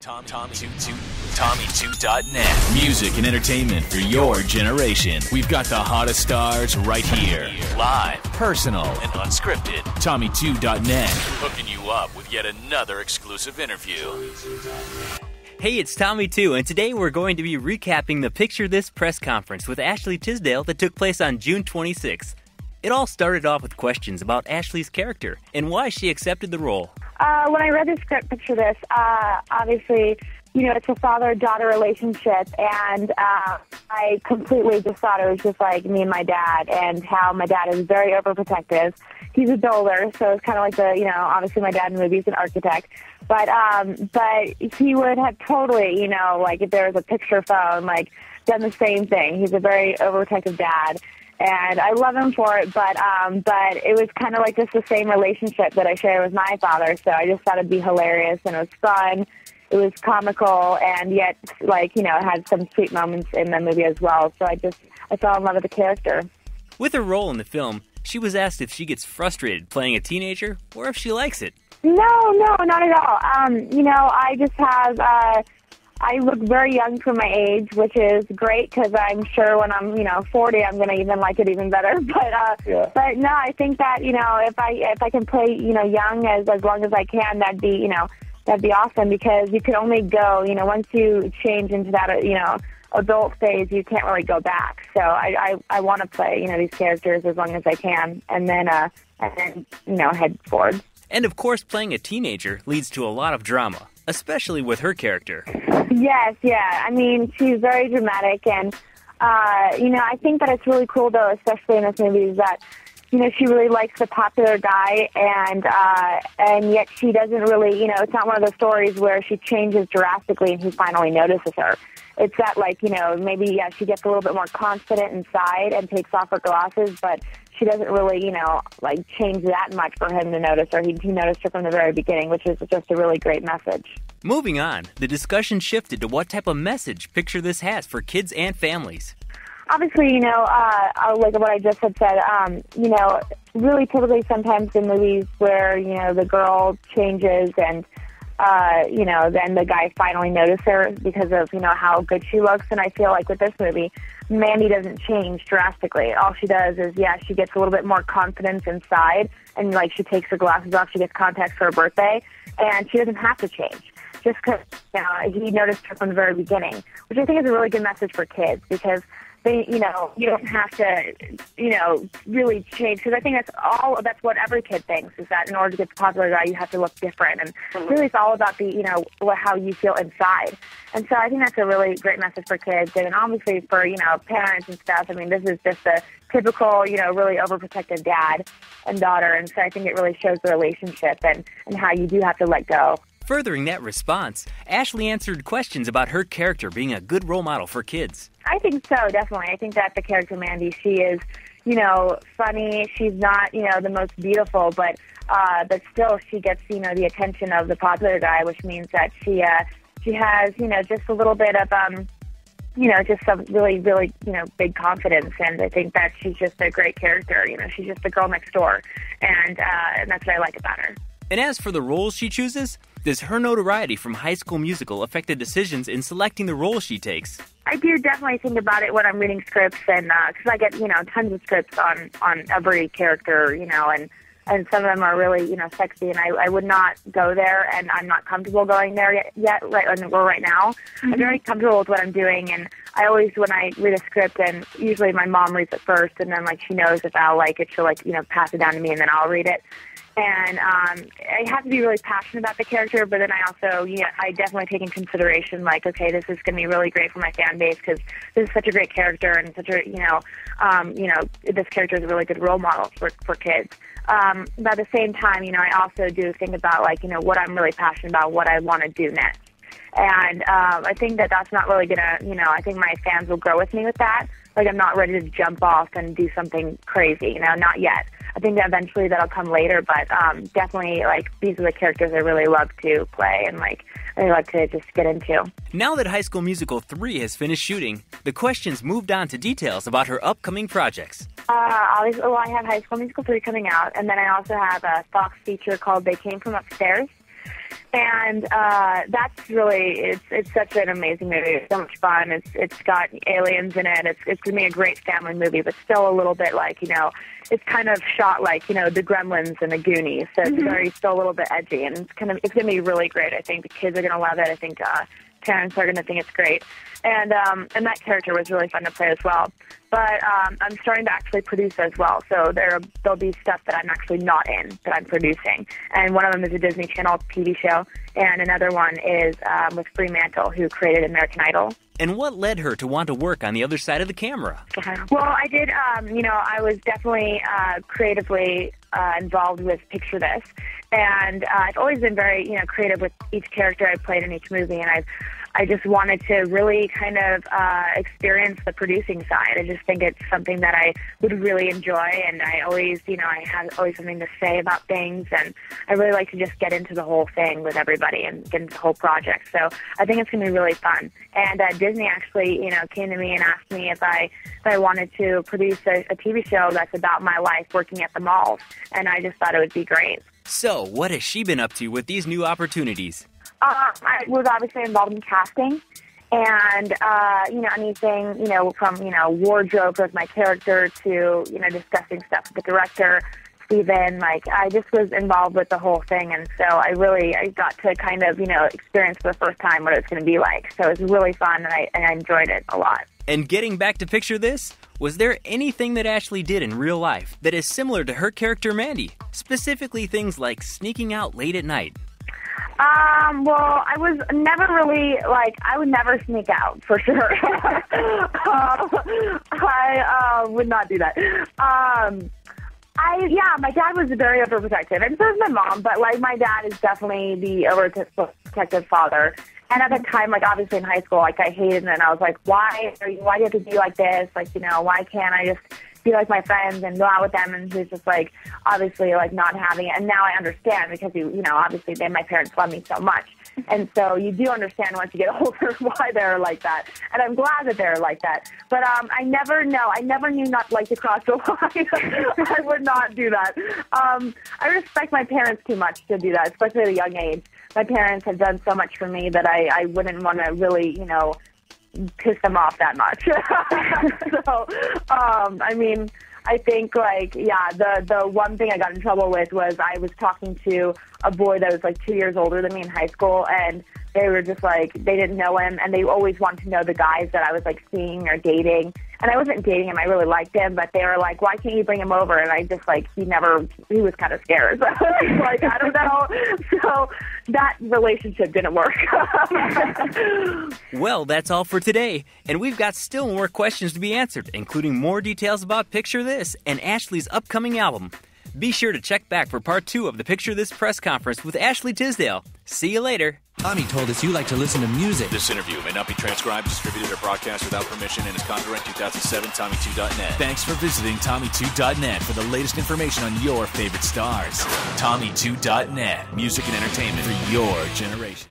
Tommy2.net. Music and entertainment for your generation. We've got the hottest stars right here. Live, personal, and unscripted. Tommy2.net. Hooking you up with yet another exclusive interview. Hey, it's Tommy 2, and today we're going to be recapping the Picture This press conference with Ashley Tisdale that took place on June 26th. It all started off with questions about Ashley's character and why she accepted the role. When I read the script, Picture This, obviously, it's a father-daughter relationship, and I completely just thought it was just like me and my dad, and how my dad is very overprotective. He's a builder, so it's kind of like obviously my dad in the movie is an architect, but he would have totally, if there was a picture phone, done the same thing. He's a very overprotective dad. And I love him for it, but it was kind of like just the same relationship that I share with my father. So I just thought it'd be hilarious, and it was fun. It was comical, and yet, had some sweet moments in the movie as well. So I fell in love with the character. With her role in the film, she was asked if she gets frustrated playing a teenager or if she likes it. No, not at all. I just have. I look very young for my age, which is great because I'm sure when I'm, 40, I'm going to even like it even better. But no, I think that, if I can play, young as long as I can, that'd be awesome, because you can only go, once you change into that, adult phase, you can't really go back. So I want to play, these characters as long as I can, and then head forward. And of course, playing a teenager leads to a lot of drama, especially with her character. Yes, yeah. I mean, she's very dramatic, and, I think that it's really cool, though, especially in this movie, is that, she really likes the popular guy, and yet she doesn't really, it's not one of those stories where she changes drastically and he finally notices her. It's that, maybe, she gets a little bit more confident inside and takes off her glasses, but she doesn't really, change that much for him to notice her. He noticed her from the very beginning, which is just a really great message. Moving on, the discussion shifted to what type of message Picture This has for kids and families. Obviously, like what I just had said, really typically sometimes in movies where, the girl changes and, then the guy finally notices her because of, how good she looks. And I feel like with this movie, Mandy doesn't change drastically. All she does is, she gets a little bit more confidence inside, and, she takes her glasses off, she gets contacts for her birthday, and she doesn't have to change. Just because, he noticed her from the very beginning, which I think is a really good message for kids, because they, you don't have to, really change. Because I think that's what every kid thinks, is that in order to get the popular guy, you have to look different. And really it's all about the, how you feel inside. And so I think that's a really great message for kids. And obviously for, parents and stuff, I mean, this is just a typical, really overprotective dad and daughter. And so I think it really shows the relationship and how you do have to let go. Furthering that response, Ashley answered questions about her character being a good role model for kids. I think so, definitely. I think that the character Mandy, she is, funny. She's not, the most beautiful, but still she gets, the attention of the popular guy, which means that she has, just a little bit of, just some really, really, big confidence. And I think that she's just a great character. She's just the girl next door. And that's what I like about her. And as for the roles she chooses, does her notoriety from High School Musical affect the decisions in selecting the roles she takes? I do definitely think about it when I'm reading scripts, and because I get, tons of scripts on every character, and some of them are really, sexy, and I would not go there, and I'm not comfortable going there yet right now. Mm-hmm. I'm very comfortable with what I'm doing, and I always, when I read a script, and usually my mom reads it first, and then, she knows if I'll like it, she'll, pass it down to me, and then I'll read it. And I have to be really passionate about the character, but then I also, I definitely take in consideration, okay, this is going to be really great for my fan base because this is such a great character and such a, this character is a really good role model for kids. But at the same time, I also do think about, what I'm really passionate about, what I want to do next. And I think that that's not really going to, I think my fans will grow with me with that. I'm not ready to jump off and do something crazy, not yet. I think that eventually that'll come later, but definitely, these are the characters I really love to play and, I like to just get into. Now that High School Musical 3 has finished shooting, the questions moved on to details about her upcoming projects. I have High School Musical 3 coming out, and then I also have a Fox feature called They Came From Upstairs. And that's really, it's such an amazing movie. It's so much fun. It's got aliens in it. It's going to be a great family movie, but still a little bit like, it's kind of shot like, the Gremlins and the Goonies. So it's still a little bit edgy, and it's going to be really great. I think the kids are going to love it. I think parents are going to think it's great. And that character was really fun to play as well. But I'm starting to actually produce as well. So there'll be stuff that I'm actually not in that I'm producing. And one of them is a Disney Channel TV show, and another one is with Fremantle, who created American Idol. And what led her to want to work on the other side of the camera? Well, I did, I was definitely creatively involved with Picture This. And I've always been very, creative with each character I played in each movie. And I just wanted to really kind of experience the producing side. I just think it's something that I would really enjoy, and I always, I have always something to say about things, and I really like to just get into the whole thing with everybody and get into the whole project. So I think it's going to be really fun. And Disney actually, came to me and asked me if I wanted to produce a TV show that's about my life working at the malls, and I just thought it would be great. So what has she been up to with these new opportunities? I was obviously involved in casting, and, anything, from, wardrobe with my character to, discussing stuff with the director, Steven. I just was involved with the whole thing, and so I got to kind of, experience for the first time what it's going to be like. So it was really fun, and I enjoyed it a lot. And getting back to Picture This, was there anything that Ashley did in real life that is similar to her character Mandy? Specifically things like sneaking out late at night. Well, I was never really, I would never sneak out, for sure. I would not do that. My dad was very overprotective, and so is my mom, but, my dad is definitely the overprotective father. And at the time, obviously in high school, I hated it, and I was like, why do you have to be like this? Why can't I just be like my friends and go out with them? And he was just, obviously, not having it. And now I understand because, obviously my parents love me so much. And so you do understand once you get older why they're like that. And I'm glad that they're like that. But I never knew not to cross the line. I would not do that. I respect my parents too much to do that, especially at a young age. My parents have done so much for me that I wouldn't want to really, piss them off that much. So, I think, the one thing I got in trouble with was I was talking to a boy that was, 2 years older than me in high school, and they were just, they didn't know him, and they always wanted to know the guys that I was, seeing or dating. And I wasn't dating him. I really liked him, but they were like, why can't you bring him over? And I just, he was kind of scared. So I was I don't know. So that relationship didn't work. Well, that's all for today. And we've got still more questions to be answered, including more details about Picture This and Ashley's upcoming album. Be sure to check back for part 2 of the Picture This press conference with Ashley Tisdale. See you later. Tommy told us you like to listen to music. This interview may not be transcribed, distributed, or broadcast without permission and is copyright 2007 Tommy2.net. Thanks for visiting Tommy2.net for the latest information on your favorite stars. Tommy2.net, music and entertainment for your generation.